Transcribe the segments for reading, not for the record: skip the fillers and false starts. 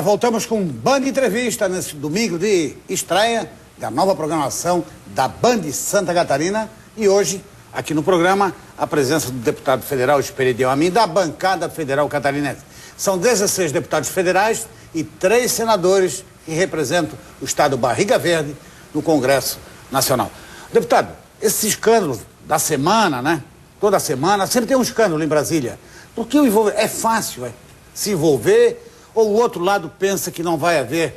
Voltamos com Band Entrevista nesse domingo de estreia da nova programação da Band Santa Catarina. E hoje, aqui no programa, a presença do deputado federal Esperidião Amin, da bancada federal catarinense. São 16 deputados federais e 3 senadores que representam o estado Barriga Verde no Congresso Nacional. Deputado, esse escândalo da semana, né? Toda semana, sempre tem um escândalo em Brasília. Por que é fácil se envolver, ou o outro lado pensa que não vai haver,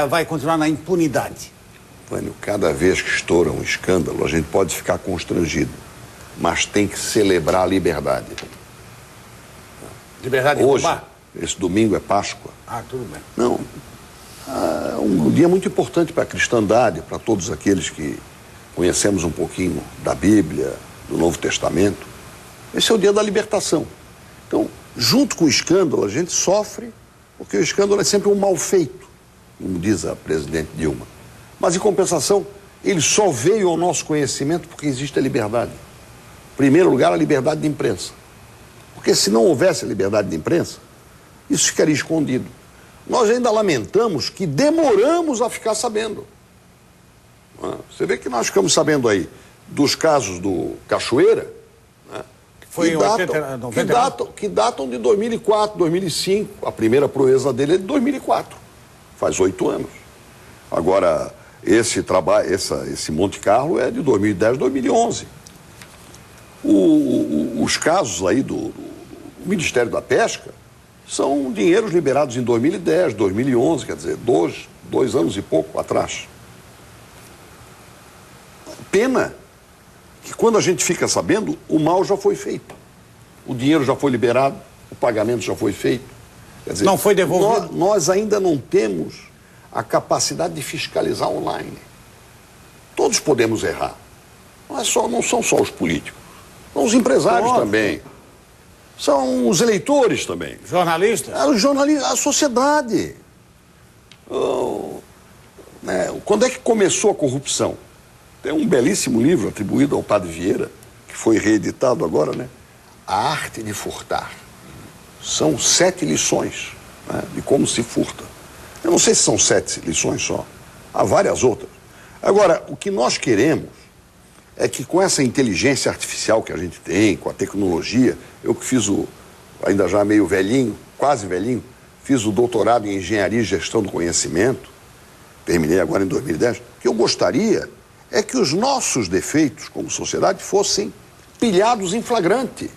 vai continuar na impunidade? Vânio, cada vez que estoura um escândalo, a gente pode ficar constrangido, mas tem que celebrar a liberdade. Liberdade de hoje, roubar? Esse domingo é Páscoa. Tudo bem. Não, é um dia muito importante para a cristandade, para todos aqueles que conhecemos um pouquinho da Bíblia, do Novo Testamento. Esse é o dia da libertação. Então, junto com o escândalo, a gente sofre, porque o escândalo é sempre um mal feito, como diz a presidente Dilma. Mas, em compensação, ele só veio ao nosso conhecimento porque existe a liberdade. Em primeiro lugar, a liberdade de imprensa. Porque se não houvesse a liberdade de imprensa, isso ficaria escondido. Nós ainda lamentamos que demoramos a ficar sabendo. Você vê que nós ficamos sabendo aí dos casos do Cachoeira, né? Foi que datam de 2004, 2005. A primeira proeza dele é de 2004. Faz 8 anos. Agora, esse Monte Carlo é de 2010, 2011. Os casos aí do Ministério da Pesca são dinheiros liberados em 2010, 2011, quer dizer, dois anos e pouco atrás. Pena que quando a gente fica sabendo, o mal já foi feito. O dinheiro já foi liberado, o pagamento já foi feito. Quer dizer, não foi devolvido. Nós ainda não temos a capacidade de fiscalizar online. Todos podemos errar. Não são só os políticos. São os empresários também. São os eleitores também. Jornalistas? Os jornalistas, a sociedade. Quando é que começou a corrupção? Tem um belíssimo livro atribuído ao Padre Vieira, que foi reeditado agora, né? A Arte de Furtar. São 7 lições, né, de como se furta. Eu não sei se são 7 lições só. Há várias outras. Agora, o que nós queremos é que com essa inteligência artificial que a gente tem, com a tecnologia, eu que fiz ainda já meio velhinho, quase velhinho, fiz o doutorado em Engenharia e Gestão do Conhecimento, terminei agora em 2010, o que eu gostaria é que os nossos defeitos como sociedade fossem pilhados em flagrante,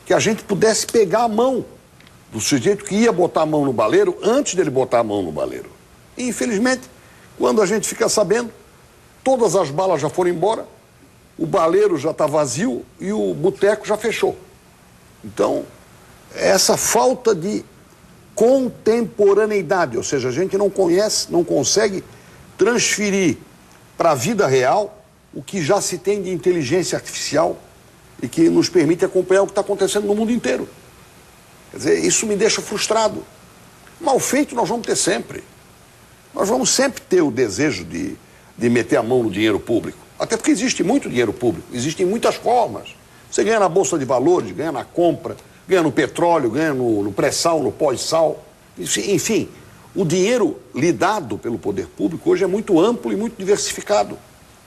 que a gente pudesse pegar a mão do sujeito que ia botar a mão no baleiro antes dele botar a mão no baleiro. E, infelizmente, quando a gente fica sabendo, todas as balas já foram embora, o baleiro já está vazio e o boteco já fechou. Então, essa falta de contemporaneidade, ou seja, a gente não consegue transferir para a vida real o que já se tem de inteligência artificial e que nos permite acompanhar o que está acontecendo no mundo inteiro. Quer dizer, isso me deixa frustrado. Mal feito nós vamos ter sempre. Nós vamos sempre ter o desejo de meter a mão no dinheiro público. Até porque existe muito dinheiro público, existem muitas formas. Você ganha na Bolsa de Valores, ganha na compra, ganha no petróleo, ganha no pré-sal, no pós-sal. Enfim, o dinheiro lidado pelo poder público hoje é muito amplo e muito diversificado.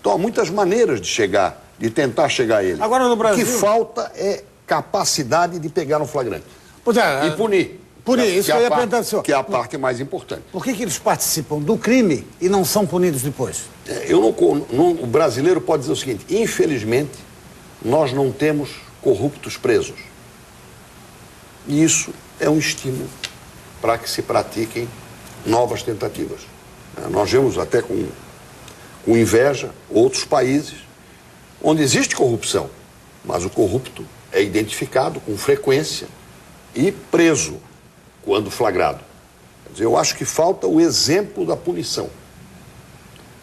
Então há muitas maneiras de tentar chegar a ele. Agora no Brasil... O que falta é capacidade de pegar no flagrante. E punir. Isso que eu ia perguntar ao senhor. Que é a parte mais importante. Por que eles participam do crime e não são punidos depois? O brasileiro pode dizer o seguinte: infelizmente, nós não temos corruptos presos. E isso é um estímulo para que se pratiquem novas tentativas. Nós vemos até com inveja outros países onde existe corrupção, mas o corrupto é identificado com frequência e preso quando flagrado. Quer dizer, eu acho que falta o exemplo da punição.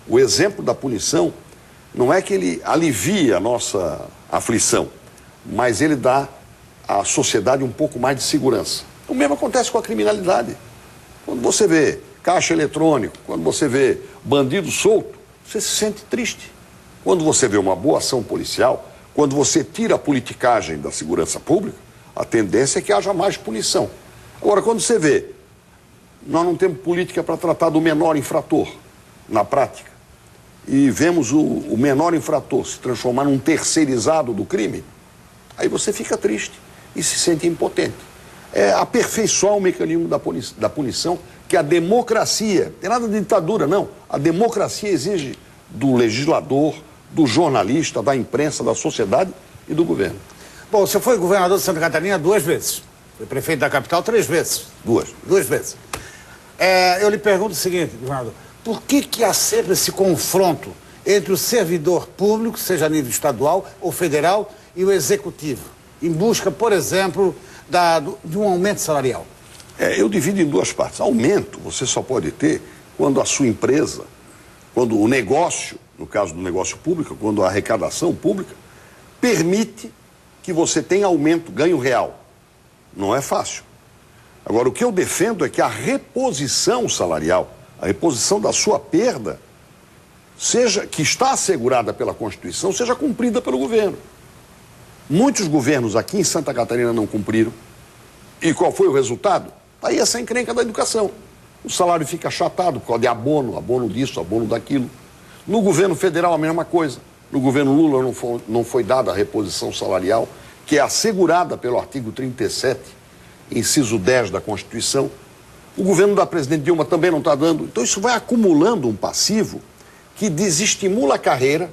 O exemplo da punição não é que ele alivia a nossa aflição, mas ele dá à sociedade um pouco mais de segurança. O mesmo acontece com a criminalidade. Quando você vê caixa eletrônico, quando você vê bandido solto, você se sente triste. Quando você vê uma boa ação policial, quando você tira a politicagem da segurança pública, a tendência é que haja mais punição. Agora, quando você vê nós não temos política para tratar do menor infrator, na prática. E vemos o menor infrator se transformar num terceirizado do crime, aí você fica triste e se sente impotente. É aperfeiçoar o mecanismo da punição, que a democracia, não tem nada de ditadura, não. A democracia exige do legislador, do jornalista, da imprensa, da sociedade e do governo. Bom, você foi governador de Santa Catarina 2 vezes. Foi prefeito da capital 3 vezes. Duas vezes. Eu lhe pergunto o seguinte, governador. Por que há sempre esse confronto entre o servidor público, seja a nível estadual ou federal, e o executivo, em busca, por exemplo, de um aumento salarial? Eu divido em duas partes. Aumento você só pode ter quando a sua empresa, quando o negócio, no caso do negócio público, quando a arrecadação pública, permite que você tenha aumento, ganho real. Não é fácil. Agora, o que eu defendo é que a reposição salarial, a reposição da sua perda, que está assegurada pela Constituição, seja cumprida pelo governo. Muitos governos aqui em Santa Catarina não cumpriram. E qual foi o resultado? Aí essa encrenca da educação. O salário fica achatado por causa de abono disso, abono daquilo. No governo federal a mesma coisa. No governo Lula não foi dada a reposição salarial, que é assegurada pelo artigo 37, inciso 10 da Constituição. O governo da presidente Dilma também não está dando. Então isso vai acumulando um passivo que desestimula a carreira,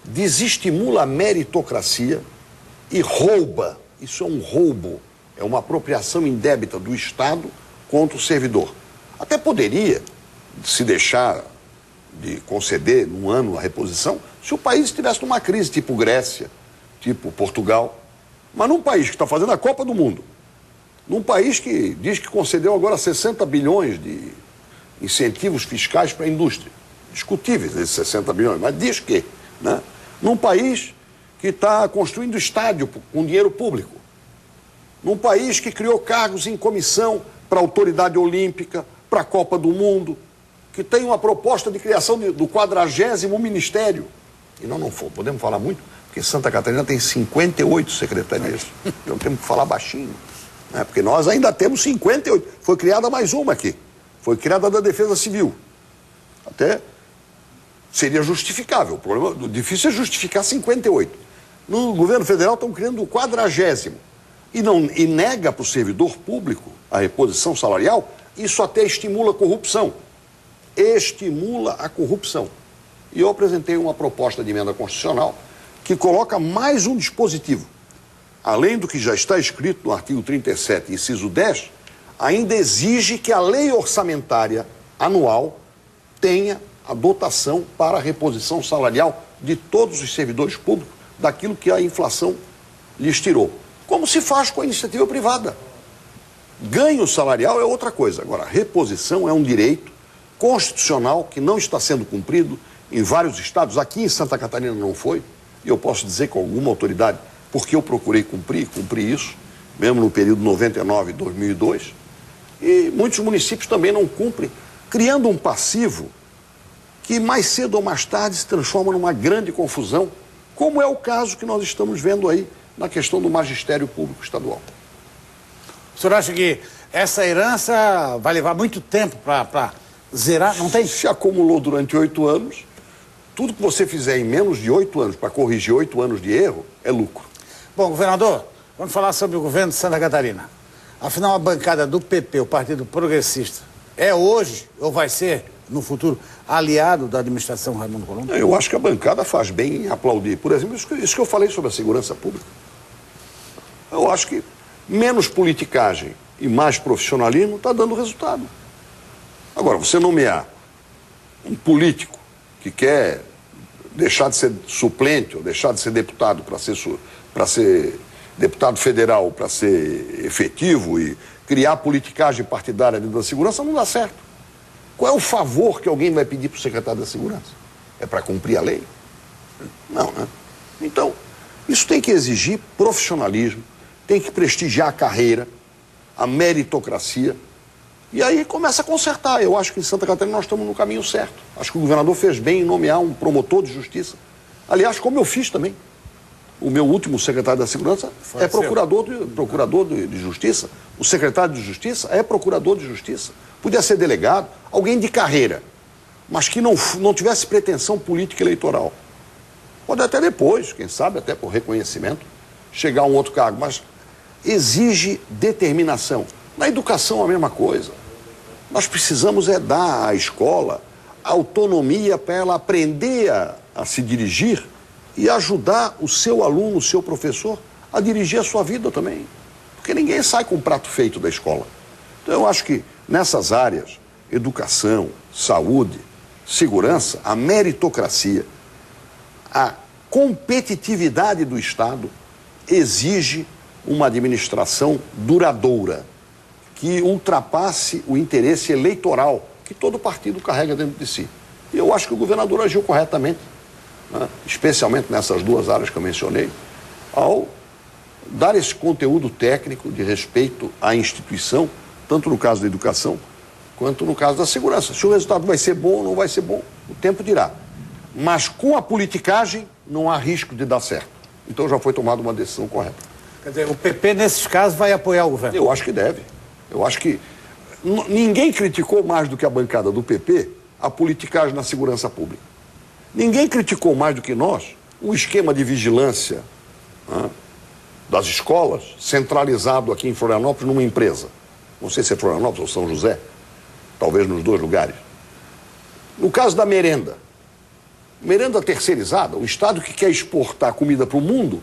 desestimula a meritocracia e rouba. Isso é um roubo, é uma apropriação indébita do Estado contra o servidor. Até poderia se deixar de conceder num ano a reposição se o país estivesse numa crise tipo Grécia, tipo Portugal. Mas num país que está fazendo a Copa do Mundo, num país que diz que concedeu agora 60 bilhões de incentivos fiscais para a indústria. Discutíveis esses 60 bilhões, mas diz que, né? Num país que está construindo estádio com dinheiro público. Num país que criou cargos em comissão para a autoridade olímpica, para a Copa do Mundo, que tem uma proposta de criação do 40º ministério. E nós não podemos falar muito, porque Santa Catarina tem 58 secretarias. Então temos que falar baixinho. Porque nós ainda temos 58. Foi criada mais uma aqui. Foi criada da Defesa Civil. Até seria justificável. O problema difícil é justificar 58. No governo federal estão criando o 40º. E nega para o servidor público a reposição salarial. Isso até estimula a corrupção. Estimula a corrupção. E eu apresentei uma proposta de emenda constitucional que coloca mais um dispositivo. Além do que já está escrito no artigo 37, inciso 10, ainda exige que a lei orçamentária anual tenha a dotação para a reposição salarial de todos os servidores públicos daquilo que a inflação lhes tirou. Como se faz com a iniciativa privada. Ganho salarial é outra coisa. Agora, reposição é um direito constitucional que não está sendo cumprido em vários estados. Aqui em Santa Catarina não foi. E eu posso dizer com alguma autoridade, porque eu procurei cumprir isso, mesmo no período 99 e 2002. E muitos municípios também não cumprem, criando um passivo que mais cedo ou mais tarde se transforma numa grande confusão, como é o caso que nós estamos vendo aí na questão do magistério público estadual. O senhor acha que essa herança vai levar muito tempo para zerar? Não tem? Se acumulou durante 8 anos, tudo que você fizer em menos de 8 anos para corrigir 8 anos de erro é lucro. Bom, governador, vamos falar sobre o governo de Santa Catarina. Afinal, a bancada do PP, o Partido Progressista, é hoje, ou vai ser, no futuro, aliado da administração Raimundo Colombo? Eu acho que a bancada faz bem em aplaudir. Por exemplo, isso que eu falei sobre a segurança pública. Eu acho que menos politicagem e mais profissionalismo está dando resultado. Agora, você nomear um político que quer deixar de ser suplente ou deixar de ser deputado para ser deputado federal, para ser efetivo e criar politicagem partidária dentro da segurança, não dá certo. Qual é o favor que alguém vai pedir para o secretário da Segurança? É para cumprir a lei? Não, né? Então, isso tem que exigir profissionalismo, tem que prestigiar a carreira, a meritocracia, e aí começa a consertar. Eu acho que em Santa Catarina nós estamos no caminho certo. Acho que o governador fez bem em nomear um promotor de justiça. Aliás, como eu fiz também. O meu último secretário da Segurança é procurador de Justiça. O secretário de Justiça é procurador de Justiça. Podia ser delegado, alguém de carreira, mas que não tivesse pretensão política eleitoral. Pode até depois, quem sabe, até por reconhecimento, chegar a um outro cargo, mas exige determinação. Na educação, a mesma coisa. Nós precisamos dar à escola autonomia para ela aprender a se dirigir e ajudar o seu aluno, o seu professor, a dirigir a sua vida também. Porque ninguém sai com um prato feito da escola. Então, eu acho que nessas áreas, educação, saúde, segurança, a meritocracia, a competitividade do Estado exige uma administração duradoura, que ultrapasse o interesse eleitoral que todo partido carrega dentro de si. E eu acho que o governador agiu corretamente, né, especialmente nessas duas áreas que eu mencionei, ao dar esse conteúdo técnico de respeito à instituição, tanto no caso da educação, quanto no caso da segurança. Se o resultado vai ser bom ou não vai ser bom, o tempo dirá. Mas com a politicagem não há risco de dar certo. Então já foi tomada uma decisão correta. Quer dizer, o PP, nesses casos, vai apoiar o governo? Eu acho que deve. Eu acho que ninguém criticou mais do que a bancada do PP a politicagem na segurança pública. Ninguém criticou mais do que nós o esquema de vigilância, né, das escolas, centralizado aqui em Florianópolis numa empresa. Não sei se é Florianópolis ou São José, talvez nos dois lugares. No caso da merenda terceirizada, o Estado que quer exportar comida para o mundo,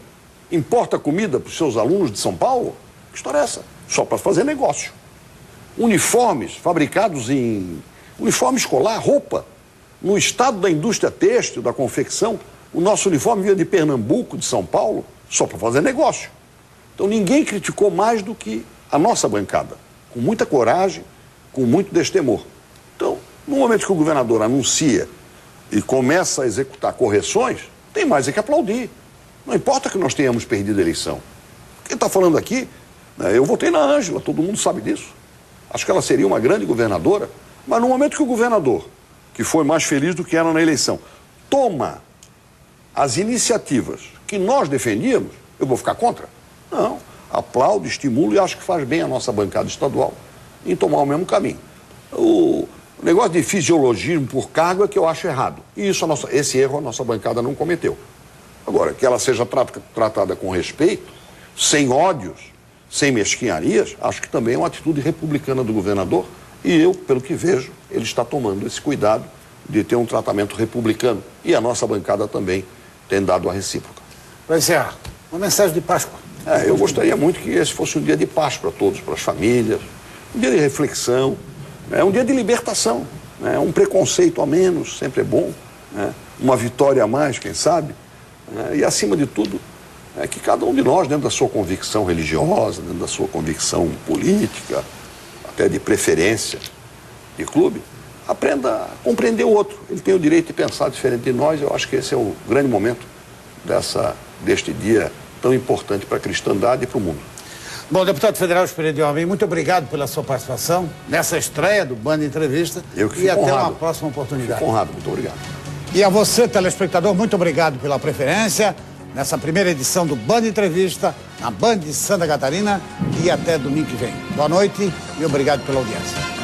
importa comida para os seus alunos de São Paulo? Que história é essa? Só para fazer negócio. Uniformes fabricados uniforme escolar, roupa. No estado da indústria têxtil, da confecção, o nosso uniforme vinha de Pernambuco, de São Paulo, só para fazer negócio. Então ninguém criticou mais do que a nossa bancada, com muita coragem, com muito destemor. Então, no momento que o governador anuncia e começa a executar correções, tem mais é que aplaudir. Não importa que nós tenhamos perdido a eleição. Quem está falando aqui, né, eu votei na Ângela, todo mundo sabe disso. Acho que ela seria uma grande governadora, mas no momento que o governador, que foi mais feliz do que era na eleição, toma as iniciativas que nós defendíamos, eu vou ficar contra? Não. Aplaudo, estimulo e acho que faz bem a nossa bancada estadual em tomar o mesmo caminho. O negócio de fisiologismo por cargo é que eu acho errado. E esse erro a nossa bancada não cometeu. Agora, que ela seja tratada com respeito, sem ódios, sem mesquinharias, acho que também é uma atitude republicana do governador. E eu, pelo que vejo, ele está tomando esse cuidado de ter um tratamento republicano. E a nossa bancada também tem dado a recíproca. Para encerrar, uma mensagem de Páscoa. Eu gostaria muito que esse fosse um dia de paz para todos, para as famílias, um dia de reflexão, um dia de libertação, um preconceito a menos, sempre é bom, uma vitória a mais, quem sabe, e acima de tudo, que cada um de nós, dentro da sua convicção religiosa, dentro da sua convicção política, até de preferência de clube, aprenda a compreender o outro. Ele tem o direito de pensar diferente de nós. Eu acho que esse é o grande momento deste dia tão importante para a cristandade e para o mundo. Bom, deputado federal Espírito Homem, muito obrigado pela sua participação nessa estreia do Band Entrevista. Eu que fico honrado. Até uma próxima oportunidade. Fico honrado, muito obrigado. E a você, telespectador, muito obrigado pela preferência nessa primeira edição do Band Entrevista, na Band de Santa Catarina, e até domingo que vem. Boa noite e obrigado pela audiência.